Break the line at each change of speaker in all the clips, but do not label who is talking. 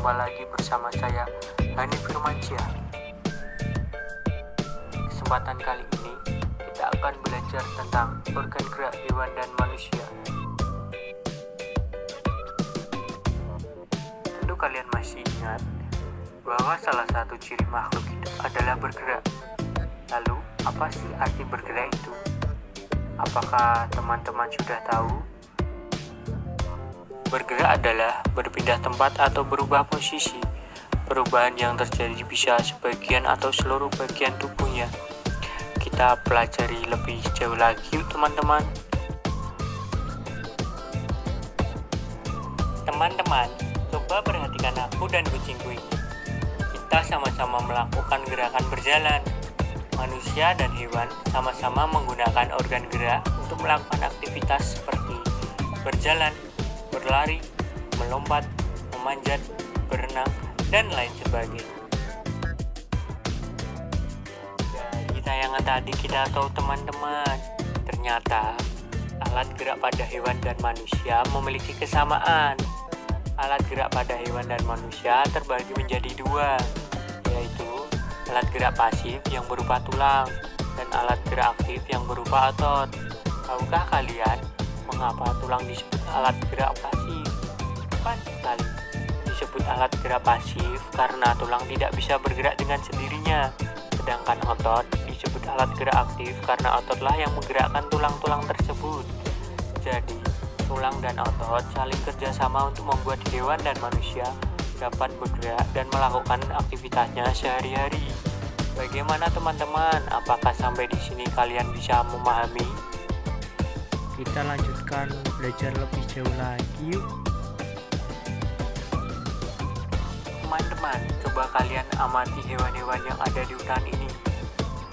Jumpa lagi bersama saya, Hani Firmansyah. Kesempatan kali ini kita akan belajar tentang organ gerak hewan dan manusia. Tentu kalian masih ingat bahwa salah satu ciri makhluk hidup adalah bergerak. Lalu, apa sih arti bergerak itu? Apakah teman-teman sudah tahu? Bergerak adalah berpindah tempat atau berubah posisi. Perubahan yang terjadi bisa sebagian atau seluruh bagian tubuhnya. Kita pelajari lebih jauh lagi yuk teman-teman. Teman-teman, coba perhatikan aku dan kucingku ini. Kita sama-sama melakukan gerakan berjalan. Manusia dan hewan sama-sama menggunakan organ gerak untuk melakukan aktivitas seperti berjalan, berlari, melompat, memanjat, berenang, dan lain sebagainya. Dari tayangan tadi kita tahu teman-teman, ternyata alat gerak pada hewan dan manusia memiliki kesamaan. Alat gerak pada hewan dan manusia terbagi menjadi dua, yaitu alat gerak pasif yang berupa tulang dan alat gerak aktif yang berupa otot. Tahukah kalian mengapa tulang disebut alat gerak pasif? Tepat sekali. Disebut alat gerak pasif karena tulang tidak bisa bergerak dengan sendirinya. Sedangkan otot disebut alat gerak aktif karena ototlah yang menggerakkan tulang-tulang tersebut. Jadi, tulang dan otot saling kerjasama untuk membuat hewan dan manusia dapat bergerak dan melakukan aktivitasnya sehari-hari. Bagaimana teman-teman? Apakah sampai di sini kalian bisa memahami? Kita lanjutkan belajar lebih jauh lagi yuk. Teman-teman, coba kalian amati hewan-hewan yang ada di hutan ini.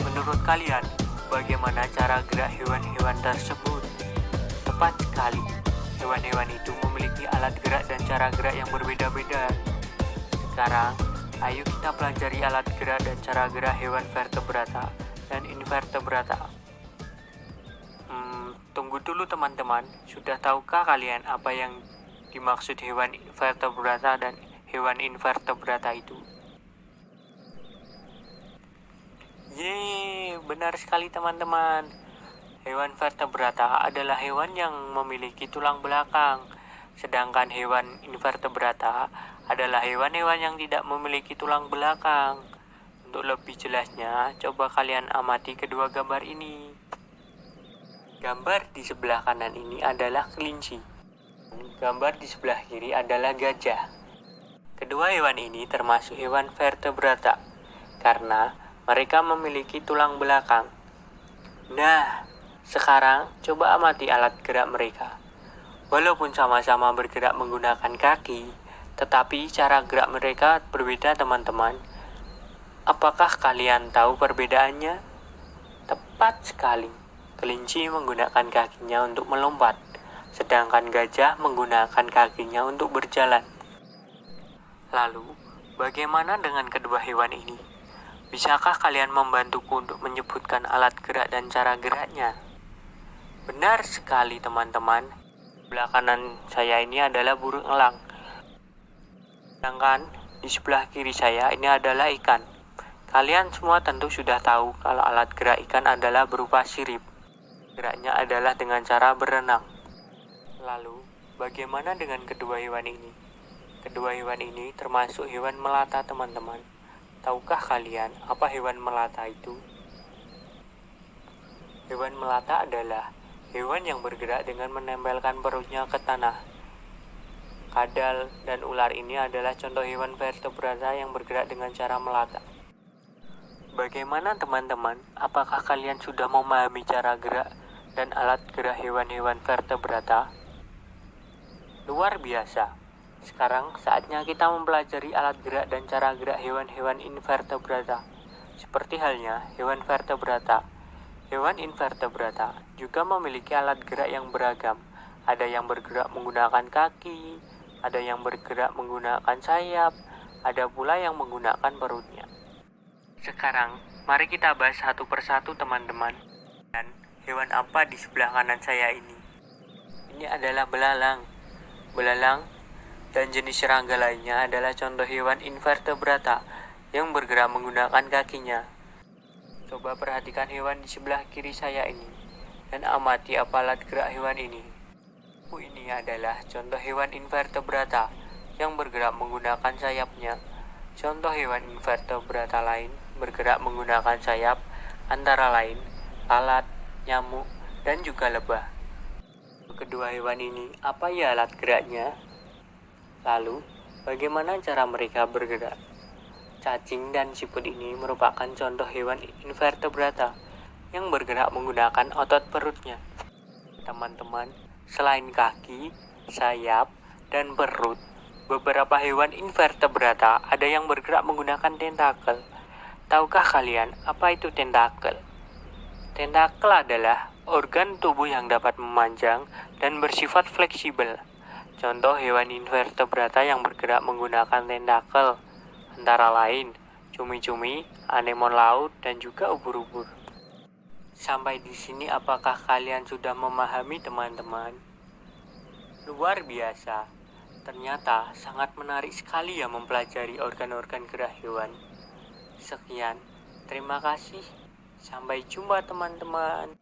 Menurut kalian, bagaimana cara gerak hewan-hewan tersebut? Tepat sekali, hewan-hewan itu memiliki alat gerak dan cara gerak yang berbeda-beda. Sekarang, ayo kita pelajari alat gerak dan cara gerak hewan vertebrata dan invertebrata. Tunggu dulu teman-teman, sudah tahukah kalian apa yang dimaksud hewan vertebrata dan hewan invertebrata itu? Yeay, benar sekali teman-teman. Hewan vertebrata adalah hewan yang memiliki tulang belakang, sedangkan hewan invertebrata adalah hewan-hewan yang tidak memiliki tulang belakang. Untuk lebih jelasnya, coba kalian amati kedua gambar ini. Gambar di sebelah kanan ini adalah kelinci. Gambar di sebelah kiri adalah gajah. Kedua hewan ini termasuk hewan vertebrata karena mereka memiliki tulang belakang. Nah, sekarang coba amati alat gerak mereka. Walaupun sama-sama bergerak menggunakan kaki, tetapi cara gerak mereka berbeda teman-teman. Apakah kalian tahu perbedaannya? Tepat sekali. Kelinci menggunakan kakinya untuk melompat, sedangkan gajah menggunakan kakinya untuk berjalan. Lalu, bagaimana dengan kedua hewan ini? Bisakah kalian membantuku untuk menyebutkan alat gerak dan cara geraknya? Benar sekali teman-teman. Sebelah kanan saya ini adalah burung elang. Sedangkan di sebelah kiri saya ini adalah ikan. Kalian semua tentu sudah tahu kalau alat gerak ikan adalah berupa sirip. Geraknya adalah dengan cara berenang. Lalu, bagaimana dengan kedua hewan ini? Kedua hewan ini termasuk hewan melata teman-teman. Tahukah kalian apa hewan melata itu? Hewan melata adalah hewan yang bergerak dengan menempelkan perutnya ke tanah. Kadal dan ular ini adalah contoh hewan vertebrata yang bergerak dengan cara melata. Bagaimana teman-teman? Apakah kalian sudah memahami cara gerak dan alat gerak hewan-hewan vertebrata? Luar biasa. Sekarang saatnya kita mempelajari alat gerak dan cara gerak hewan-hewan invertebrata. Seperti halnya hewan vertebrata. Hewan invertebrata juga memiliki alat gerak yang beragam. Ada yang bergerak menggunakan kaki, ada yang bergerak menggunakan sayap, ada pula yang menggunakan perutnya. Sekarang, mari kita bahas satu persatu teman-teman. Dan hewan apa di sebelah kanan saya ini? Ini adalah belalang. Belalang dan jenis serangga lainnya adalah contoh hewan invertebrata yang bergerak menggunakan kakinya. Coba perhatikan hewan di sebelah kiri saya ini dan amati apa alat gerak hewan ini. Ini adalah contoh hewan invertebrata yang bergerak menggunakan sayapnya. Contoh hewan invertebrata lain bergerak menggunakan sayap antara lain lalat, nyamuk, dan juga lebah. Kedua hewan ini, apa ya alat geraknya? Lalu, bagaimana cara mereka bergerak? Cacing dan siput ini merupakan contoh hewan invertebrata yang bergerak menggunakan otot perutnya. Teman-teman, selain kaki, sayap, dan perut, beberapa hewan invertebrata ada yang bergerak menggunakan tentakel. Tahukah kalian apa itu tentakel? Tentakel adalah organ tubuh yang dapat memanjang dan bersifat fleksibel. Contoh hewan invertebrata yang bergerak menggunakan tentakel antara lain cumi-cumi, anemon laut, dan juga ubur-ubur. Sampai di sini apakah kalian sudah memahami teman-teman? Luar biasa. Ternyata sangat menarik sekali ya mempelajari organ-organ gerak hewan. Sekian, terima kasih. Sampai jumpa teman-teman.